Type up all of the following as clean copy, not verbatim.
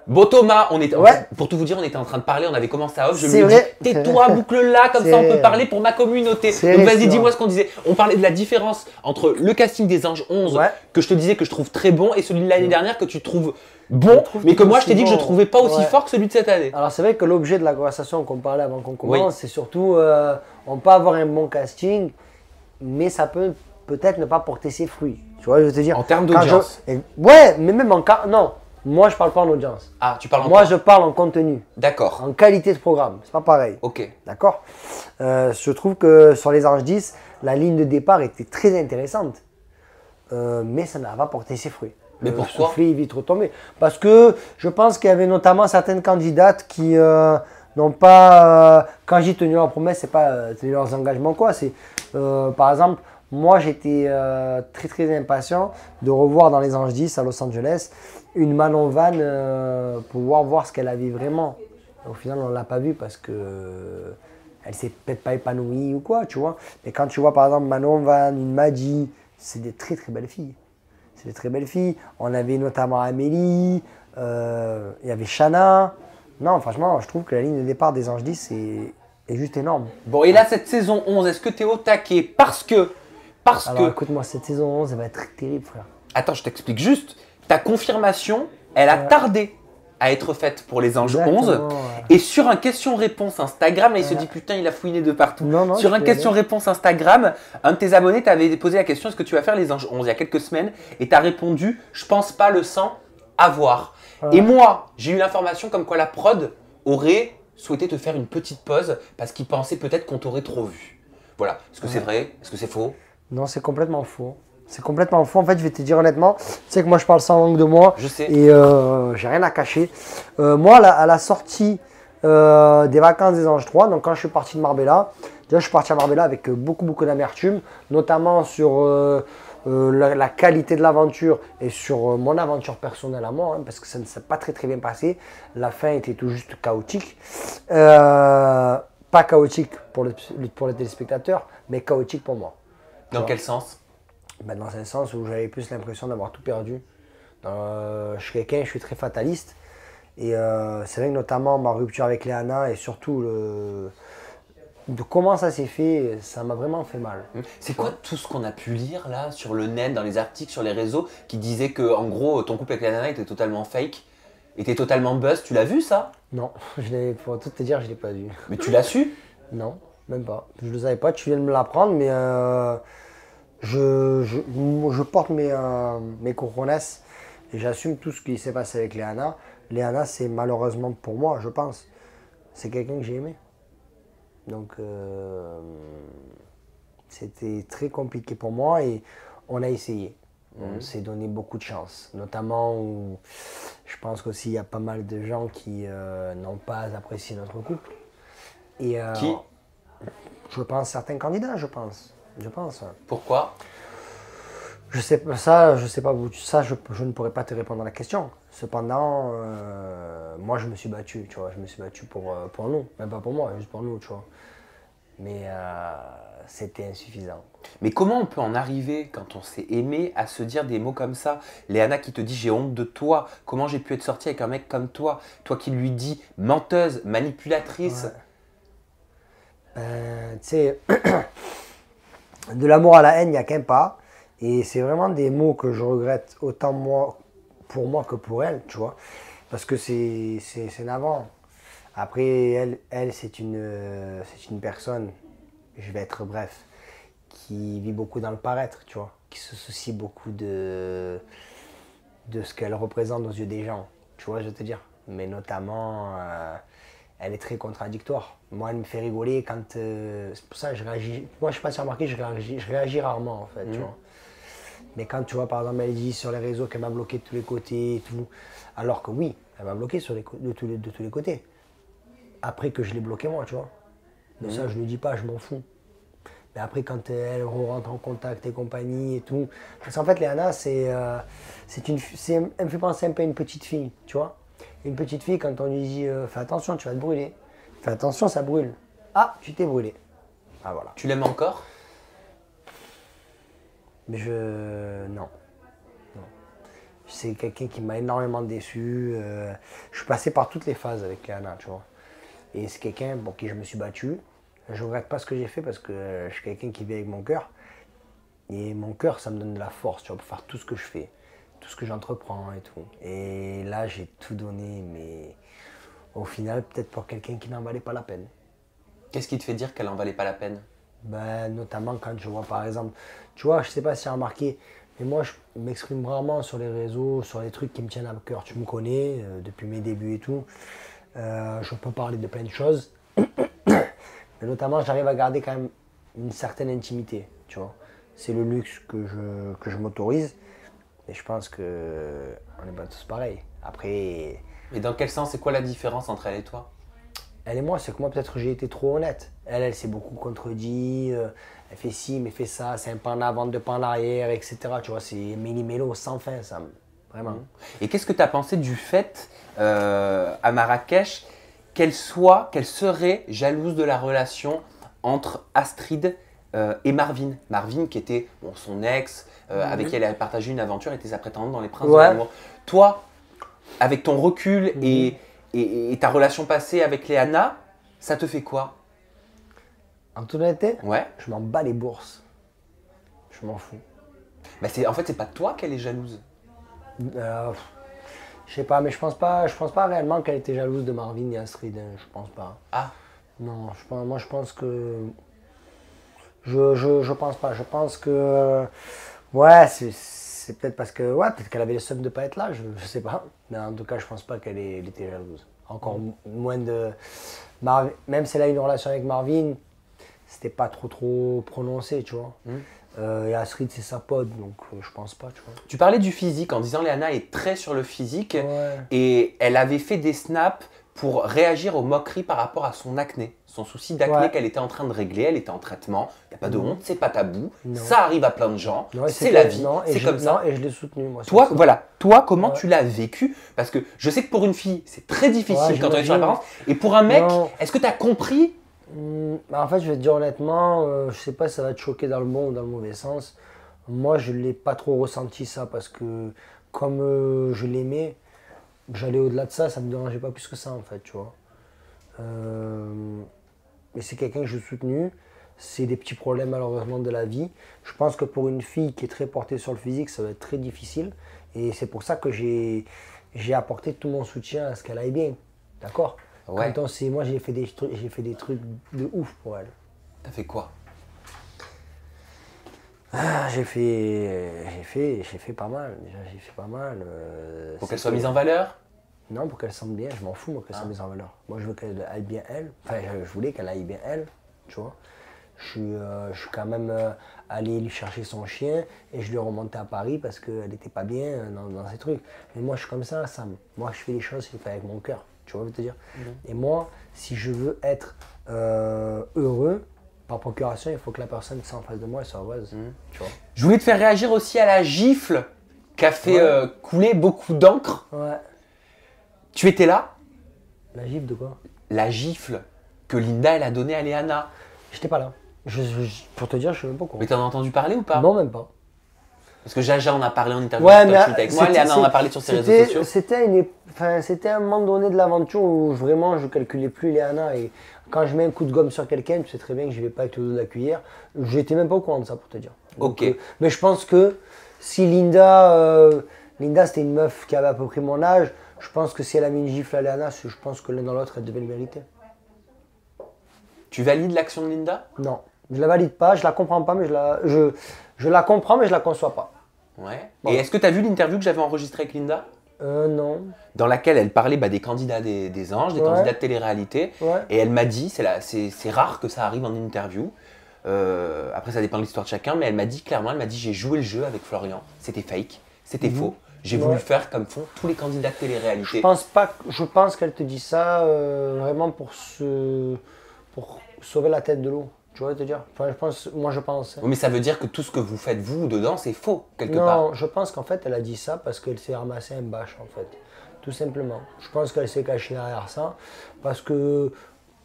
Bon Thomas, on était pour tout vous dire, on était en train de parler, on avait commencé à off, je lui ai dit tais-toi, boucle-la, comme ça on peut parler pour ma communauté. Donc vas-y, dis-moi ce qu'on disait. On parlait de la différence entre le casting des Anges 11, que je te disais que je trouve très bon, et celui de l'année dernière que tu trouves bon, mais que moi je t'ai dit que je trouvais pas aussi fort que celui de cette année. Alors c'est vrai que l'objet de la conversation qu'on parlait avant qu'on commence, c'est surtout, on peut avoir un bon casting, mais ça peut peut-être ne pas porter ses fruits. Tu vois, je veux te dire. En termes d'audience. Ouais, mais même en cas, non. Moi, je parle pas en audience. Ah, tu parles en Moi, je parle en contenu. D'accord. En qualité de programme. C'est pas pareil. Ok. D'accord. Je trouve que sur les Anges 10, la ligne de départ était très intéressante. Mais ça n'a pas porté ses fruits. Mais pourquoi? Le soufflet est vite retombé. Parce que je pense qu'il y avait notamment certaines candidates qui n'ont pas. Quand j'ai tenu leur promesse, c'est pas tenu leurs engagements, quoi. C'est par exemple. Moi, j'étais très impatient de revoir dans les Anges 10 à Los Angeles une Manon Van pour voir ce qu'elle avait vraiment. Au final, on ne l'a pas vue parce que elle s'est peut-être pas épanouie ou quoi, tu vois. Mais quand tu vois par exemple Manon Van, une Maddy, c'est des très belles filles. C'est des très belles filles. On avait notamment Amélie, il y avait Shanna. Non, franchement, je trouve que la ligne de départ des Anges 10 est juste énorme. Bon, et là, cette saison 11, est-ce que tu es au taquet? Parce que écoute-moi, cette saison 11, elle va être terrible, frère. Attends, je t'explique juste. Ta confirmation, elle a tardé à être faite pour les Anges 11. Ouais. Et sur un question-réponse Instagram, il se dit putain, il a fouiné de partout. Non, sur un question-réponse Instagram, un de tes abonnés t'avait posé la question est-ce que tu vas faire les Anges 11 il y a quelques semaines? Et tu as répondu je pense pas le sang à voir. Et moi, j'ai eu l'information comme quoi la prod aurait souhaité te faire une petite pause parce qu'il pensait peut-être qu'on t'aurait trop vu. Voilà. Est-ce que c'est vrai? Est-ce que c'est faux? Non, c'est complètement faux. C'est complètement faux. En fait, je vais te dire honnêtement, tu sais que moi, je parle sans langue de moi. Je sais. Et j'ai rien à cacher. Moi, à la sortie des vacances des Anges 3, donc quand je suis parti de Marbella, déjà, je suis parti à Marbella avec beaucoup d'amertume, notamment sur la qualité de l'aventure et sur mon aventure personnelle à moi, hein, parce que ça ne s'est pas très bien passé. La fin était tout juste chaotique. Pas chaotique pour les téléspectateurs, mais chaotique pour moi. Dans quel sens? Dans un sens où j'avais plus l'impression d'avoir tout perdu. Je suis quelqu'un, je suis très fataliste. Et c'est vrai que notamment ma rupture avec Léana et surtout de comment ça s'est fait, ça m'a vraiment fait mal. C'est quoi tout ce qu'on a pu lire là sur le net, dans les articles, sur les réseaux, qui disaient que en gros ton couple avec Léana était totalement fake, était totalement buzz? Tu l'as vu ça? Non, pour tout te dire, je ne l'ai pas vu. Mais tu l'as su? Non, même pas. Je ne le savais pas, tu viens de me l'apprendre, mais je porte mes couronnesses et j'assume tout ce qui s'est passé avec Léana. Léana, c'est malheureusement pour moi, je pense, c'est quelqu'un que j'ai aimé. Donc, c'était très compliqué pour moi et on a essayé. On s'est donné beaucoup de chance, notamment où je pense qu'aussi il y a pas mal de gens qui n'ont pas apprécié notre couple. Et, qui? Je pense certains candidats, je pense. Pourquoi? Je sais pas, ça, je sais pas, ça, je ne pourrais pas te répondre à la question. Cependant, moi, je me suis battu, tu vois, je me suis battu pour nous, même pas pour moi, juste pour nous, tu vois. Mais c'était insuffisant. Mais comment on peut en arriver, quand on s'est aimé, à se dire des mots comme ça? Léana qui te dit j'ai honte de toi, comment j'ai pu être sortie avec un mec comme toi? Toi qui lui dis menteuse, manipulatrice. Tu sais, de l'amour à la haine, il n'y a qu'un pas. Et c'est vraiment des mots que je regrette autant pour moi que pour elle, tu vois. Parce que c'est navrant. Après, elle c'est une personne, je vais être bref, qui vit beaucoup dans le paraître, tu vois. Qui se soucie beaucoup de ce qu'elle représente aux yeux des gens, tu vois, je veux te dire. Mais notamment, elle est très contradictoire. Moi, elle me fait rigoler quand... c'est pour ça que je réagis... Moi, je ne sais pas si tu as remarqué, je réagis rarement, en fait, tu vois. Mais quand tu vois, par exemple, elle dit sur les réseaux qu'elle m'a bloqué de tous les côtés et tout, alors que oui, elle m'a bloqué de tous les côtés. Après que je l'ai bloqué moi, tu vois. Mais ça, je ne le dis pas, je m'en fous. Mais après, quand elle rentre en contact et compagnie et tout... Parce qu'en fait, Léana, elle me fait penser un peu à une petite fille, tu vois. Une petite fille, quand on lui dit fais attention, tu vas te brûler. Fais attention, ça brûle. Ah, tu t'es brûlé. Ah, voilà. Tu l'aimes encore? Mais non. c'est quelqu'un qui m'a énormément déçu. Je suis passé par toutes les phases avec Léana, tu vois. Et c'est quelqu'un pour qui je me suis battu. Je ne regrette pas ce que j'ai fait parce que je suis quelqu'un qui vit avec mon cœur. Et mon cœur, ça me donne de la force, tu vois, pour faire tout ce que je fais, tout ce que j'entreprends et tout. Et là, j'ai tout donné, mais au final, peut-être pour quelqu'un qui n'en valait pas la peine. Qu'est-ce qui te fait dire qu'elle en valait pas la peine? Ben, notamment quand je vois, par exemple, tu vois, je sais pas si tu as remarqué, mais moi, je m'exprime rarement sur les réseaux, sur les trucs qui me tiennent à cœur. Tu me connais, depuis mes débuts et tout. Je peux parler de plein de choses. Mais notamment, j'arrive à garder quand même une certaine intimité, tu vois. C'est le luxe que je m'autorise. Et je pense qu'on n'est pas tous pareils. Après, Et dans quel sens, c'est quoi la différence entre elle et toi? elle et moi, c'est que moi, peut-être j'ai été trop honnête. Elle s'est beaucoup contredit. Elle fait ci, mais fait ça. C'est un pas en avant, deux pas en arrière, etc. Tu vois, c'est méli-mélo sans fin, ça. Vraiment. Et qu'est-ce que tu as pensé du fait, à Marrakech, qu'elle serait jalouse de la relation entre Astrid et Marvin? Marvin qui était son ex, avec qui elle a partagé une aventure, était sa prétendante dans Les Princes de l'amour. Toi, avec ton recul et ta relation passée avec Léana, ça te fait quoi? En toute honnêteté, Ouais. je m'en bats les bourses. Je m'en fous. Bah en fait, c'est pas toi qu'elle est jalouse. Je sais pas, mais je pense pas réellement qu'elle était jalouse de Marvin et Astrid. Je pense pas. Ah, Non, moi je pense que. Je pense pas. Je pense que. Ouais, c'est peut-être parce que. Ouais, peut-être qu'elle avait le seum de pas être là, je sais pas. Mais en tout cas, je pense pas qu'elle était jalouse. Encore moins de. Même si elle a une relation avec Marvin, c'était pas trop prononcé, tu vois. Et Astrid, c'est sa pote, donc je pense pas, tu vois. tu parlais du physique en disant Léana est très sur le physique Ouais. et elle avait fait des snaps pour réagir aux moqueries par rapport à son acné. Son souci d'acné Ouais. qu'elle était en train de régler, elle était en traitement. Il n'y a pas de honte, c'est pas tabou. Non. Ça arrive à plein de gens. Non, et C'est la c'était- vie. non, et C'est je- comme ça. Non, et je l'ai soutenu, moi. sur Toi, ça. voilà. Toi, comment Ouais. tu l'as vécu? Parce que je sais que pour une fille, c'est très difficile Ouais, quand on est sur j'imagine. l'apparence. Et pour un mec, Non. est-ce que tu as compris? Bah, en fait, je vais te dire honnêtement, je sais pas si ça va te choquer dans le bon ou dans le mauvais sens. Moi, je l'ai pas trop ressenti ça parce que comme je l'aimais, j'allais au-delà de ça, ça me dérangeait pas plus que ça en fait, tu vois. Mais c'est quelqu'un que je soutenu. C'est des petits problèmes malheureusement de la vie. Je pense que pour une fille qui est très portée sur le physique, ça va être très difficile. Et c'est pour ça que j'ai apporté tout mon soutien à ce qu'elle aille bien. D'accord? Ouais. Quand on sait, moi j'ai fait des trucs de ouf pour elle. T'as fait quoi? J'ai fait pas mal. Déjà, j'ai fait pas mal. Pour qu'elle soit mise en valeur? Non, pour qu'elle sente bien. Je m'en fous, moi, qu'elle soit mise en valeur. Moi, je veux qu'elle aille bien elle. Enfin, je voulais qu'elle aille bien elle, tu vois. Je suis quand même allé lui chercher son chien et je lui ai remonté à Paris parce qu'elle n'était pas bien dans ces trucs. Mais moi, je suis comme ça, Sam. Moi, je fais les choses, je les fais avec mon cœur. Tu vois, je veux te dire. Et moi, si je veux être heureux, par procuration, il faut que la personne qui est en face de moi elle soit heureuse. Tu vois. Je voulais te faire réagir aussi à la gifle qui a fait couler beaucoup d'encre. Ouais. Tu étais là? La gifle de quoi? La gifle que Linda elle a donnée à Léana. J'étais pas là. Pour te dire, je suis même pas au courant. Mais t'en as entendu parler ou pas? Non, même pas. Parce que Jaja en a parlé en interview Ouais, sur mais Touchmeet avec moi, Léana en a parlé sur ses réseaux sociaux. C'était un moment donné de l'aventure où vraiment je calculais plus Léana. Et quand je mets un coup de gomme sur quelqu'un, tu sais très bien que je vais pas avec le dos de la cuillère. J'étais même pas au courant de ça pour te dire. Donc, Ok. mais je pense que si Linda c'était une meuf qui avait à peu près mon âge, je pense que si elle a mis une gifle à Léana, je pense que l'un dans l'autre elle devait le mériter. Tu valides l'action de Linda? Non, je la valide pas, je la comprends pas, mais je la comprends, mais je la conçois pas. Ouais. Bon. Et est-ce que tu as vu l'interview que j'avais enregistrée avec Linda? Non. Dans laquelle elle parlait des candidats des anges, des Ouais. candidats de télé-réalité. Ouais. Et elle m'a dit, c'est rare que ça arrive en interview. Après, ça dépend de l'histoire de chacun, mais elle m'a dit clairement, j'ai joué le jeu avec Florian. C'était fake, c'était faux. J'ai voulu Ouais. faire comme font tous les candidats de télé-réalité. Je pense qu'elle te dit ça vraiment pour sauver la tête de l'eau. Tu vois, te dire. Enfin, je pense. Oui, mais ça veut dire que tout ce que vous faites, vous, dedans, c'est faux, quelque part. Non, je pense qu'en fait, elle a dit ça parce qu'elle s'est ramassée un bâche, en fait. Tout simplement. Je pense qu'elle s'est cachée derrière ça parce que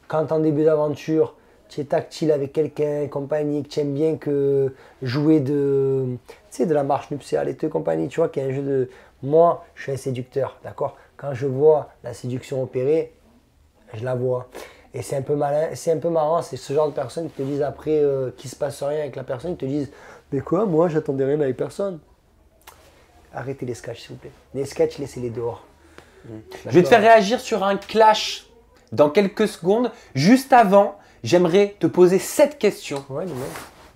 quand en début d'aventure, tu es tactile avec quelqu'un, compagnie, que tu aimes bien que jouer de, tu sais, de la marche nuptiale et tout, compagnie, tu vois, qu'il y a un jeu de... Moi, je suis un séducteur, d'accord? Quand je vois la séduction opérer, je la vois. Et c'est un peu malin, c'est un peu marrant, c'est ce genre de personnes qui te disent après qu'il se passe rien avec la personne, ils te disent mais quoi, moi j'attendais rien avec personne. Arrêtez les sketchs s'il vous plaît. Les sketchs, laissez-les dehors. Je vais te faire réagir sur un clash dans quelques secondes. Juste avant, j'aimerais te poser cette question. Ouais, mais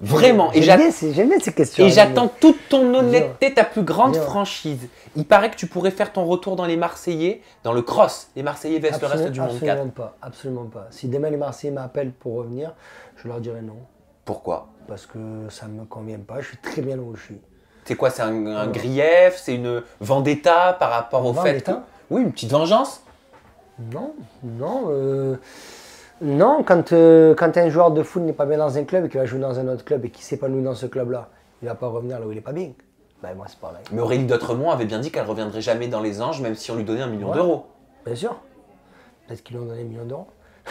Vraiment. j'aime bien ces questions. Et j'attends toute ton honnêteté, ta plus grande Bien. franchise. Il paraît que tu pourrais faire ton retour dans les Marseillais, dans le cross. Les Marseillais vs le reste du monde 4. Absolument pas, absolument pas. Si demain les Marseillais m'appellent pour revenir, je leur dirai non. Pourquoi? Parce que ça ne me convient pas, je suis très bien là où je suis. C'est quoi? C'est un grief? C'est une vendetta par rapport au fait que... Vendetta? Oui, une petite vengeance? Non, non, quand un joueur de foot n'est pas bien dans un club et qu'il va jouer dans un autre club et qu'il s'épanouit dans ce club-là, il ne va pas revenir là où il n'est pas bien. Ben moi c'est pareil. Mais Aurélie d'Autremont avait bien dit qu'elle ne reviendrait jamais dans les Anges, même si on lui donnait 1 million d'euros. Bien sûr. Peut-être qu'ils lui ont donné 1 million d'euros.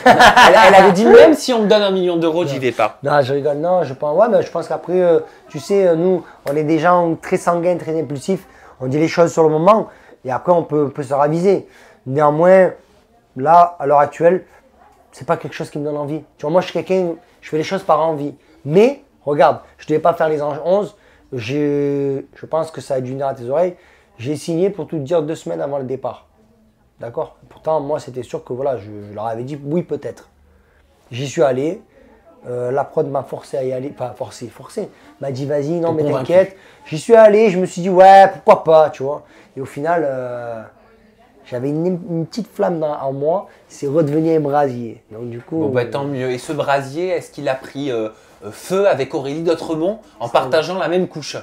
Elle avait dit même si on me donne 1 million d'euros, j'y vais pas. Non, je rigole, non, je pense, ouais, mais je pense qu'après, tu sais, nous, on est des gens très sanguins, très impulsifs, on dit les choses sur le moment et après on peut se raviser. Néanmoins, là, à l'heure actuelle, c'est pas quelque chose qui me donne envie. Tu vois, moi, je suis quelqu'un, je fais les choses par envie. Mais, regarde, je ne devais pas faire les Anges 11, je pense que ça a dû venir à tes oreilles, j'ai signé pour tout te dire 2 semaines avant le départ. D'accord? Pourtant, moi, c'était sûr que voilà, je leur avais dit oui, peut-être. J'y suis allé. La prod m'a forcé à y aller. Enfin, forcé. M'a dit vas-y, non, mais t'inquiète. J'y suis allé. Je me suis dit ouais, pourquoi pas, tu vois. Et au final, j'avais une petite flamme en moi. C'est redevenu un brasier. Donc, du coup. Bon, bah tant mieux. Et ce brasier, est-ce qu'il a pris feu avec Aurélie d'Autremont en partageant la même couche?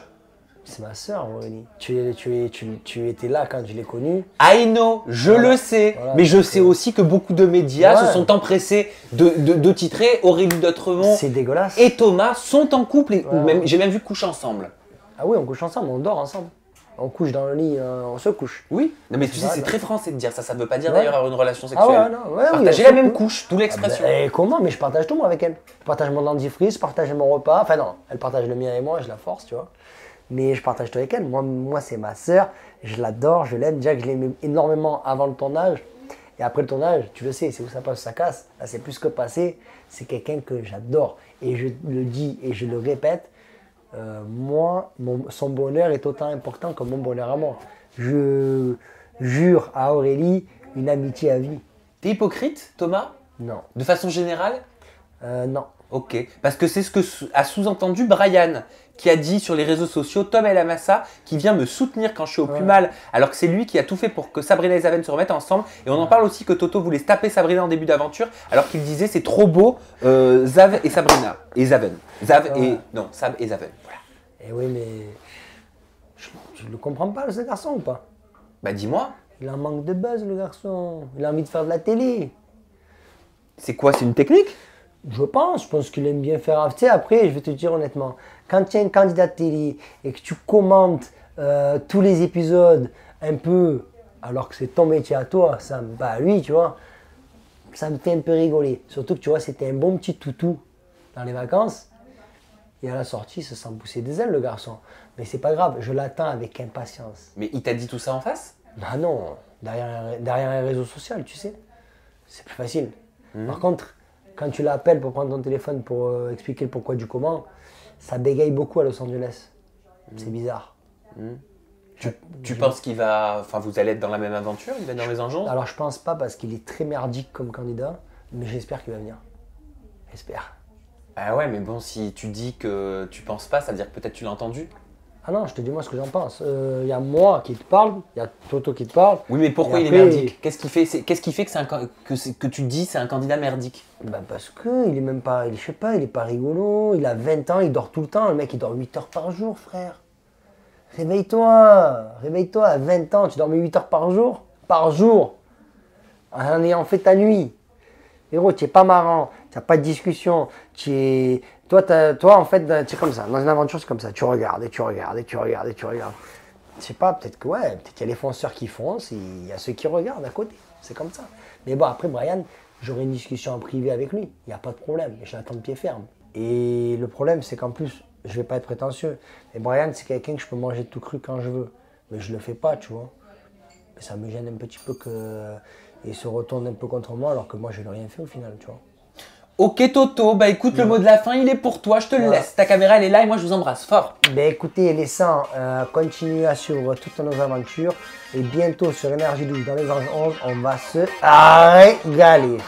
C'est ma soeur, Aurélie. Tu étais là quand je l'ai connue. I know, je le sais, Voilà, mais je sais aussi que beaucoup de médias se sont empressés de titrer Aurélie d'Autremont C'est dégueulasse. et Thomas sont en couple, ou même, j'ai même vu coucher ensemble. Ah oui, on couche ensemble, on dort ensemble. On couche dans le lit, on se couche. Oui, non mais tu sais, c'est très français de dire ça, ça ne veut pas dire Ouais. d'ailleurs avoir une relation Ah ouais, sexuelle. non, ouais, Partager oui, la même surtout. couche, d'où l'expression. Et comment? Mais je partage tout moi avec elle. Je partage mon dentifrice, je partage mon repas. Enfin non, elle partage le mien et moi, je la force, tu vois. Mais je partage tout avec elle. Moi c'est ma sœur, je l'adore, je l'aime. Déjà que je l'aimais énormément avant le tournage. Et après le tournage, tu le sais, c'est où ça passe, ça casse. Là, c'est plus que passé. C'est quelqu'un que j'adore. Et je le dis et je le répète, son bonheur est autant important que mon bonheur à moi. Je jure à Aurélie une amitié à vie. T'es hypocrite, Thomas? Non. De façon générale? Non. Ok, parce que c'est ce que a sous-entendu Brian, qui a dit sur les réseaux sociaux, Tom El Amassa, qui vient me soutenir quand je suis au plus mal, alors que c'est lui qui a tout fait pour que Sabrina et Zaven se remettent ensemble. Et on en parle aussi que Toto voulait se taper Sabrina en début d'aventure, alors qu'il disait c'est trop beau, Zav et Sabrina, et Zaven. Non, Sab et Zaven, voilà. Et oui, mais je le comprends pas, ce garçon, ou pas? Bah dis-moi, Il en manque de buzz, le garçon. Il a envie de faire de la télé. c'est quoi, c'est une technique? Je pense qu'il aime bien faire. Tu sais, après, je vais te dire honnêtement, quand tu es un candidat de télé et que tu commentes tous les épisodes un peu, alors que c'est ton métier à toi, ça me bat à lui, tu vois, ça me fait un peu rigoler. Surtout que tu vois, c'était un bon petit toutou dans les vacances. Et à la sortie, il se sent pousser des ailes, le garçon. Mais c'est pas grave, je l'attends avec impatience. Mais il t'a dit tout ça en face? Bah non, derrière un réseau social, tu sais, c'est plus facile. Par contre, quand tu l'appelles pour prendre ton téléphone pour expliquer le pourquoi du comment, ça bégaye beaucoup à Los Angeles. C'est bizarre. Tu penses qu'il va, enfin vous allez être dans la même aventure, il va être dans les Anges? Alors je pense pas parce qu'il est très merdique comme candidat, mais j'espère qu'il va venir. J'espère. Ah ouais, mais bon, si tu dis que tu penses pas, ça veut dire que peut-être tu l'as entendu? Ah non, je te dis moi ce que j'en pense. Il y a moi qui te parle, il y a Toto qui te parle. Oui, mais pourquoi Et il est après, merdique? Qu'est-ce qui fait que tu dis c'est un candidat merdique? Bah parce que il est même pas, je sais pas, il est pas rigolo, il a 20 ans, il dort tout le temps, le mec il dort 8 heures par jour, frère. Réveille-toi, à 20 ans, tu dormais 8 heures par jour, en ayant fait ta nuit. Héros, tu n'es pas marrant, tu n'as pas de discussion, toi en fait, tu es comme ça, dans une aventure c'est comme ça, tu regardes. Je sais pas, peut-être qu'il y a les fonceurs qui foncent, et il y a ceux qui regardent à côté, c'est comme ça. Mais bon, après Brian, j'aurai une discussion en privé avec lui. Il n'y a pas de problème. Je l'attends de pied ferme. Et le problème, c'est qu'en plus, je ne vais pas être prétentieux. Et Brian, c'est quelqu'un que je peux manger tout cru quand je veux. Mais je ne le fais pas, tu vois. Ça me gêne un petit peu qu'il se retourne un peu contre moi alors que moi, je n'ai rien fait au final, tu vois. Ok Toto, bah écoute, le mot de la fin, il est pour toi, je te le laisse. Ta caméra, elle est là et moi, je vous embrasse fort. Ben écoutez, les sangs, continuez à suivre toutes nos aventures. Et bientôt sur Énergie 12 dans les Anges 11, on va se régaler.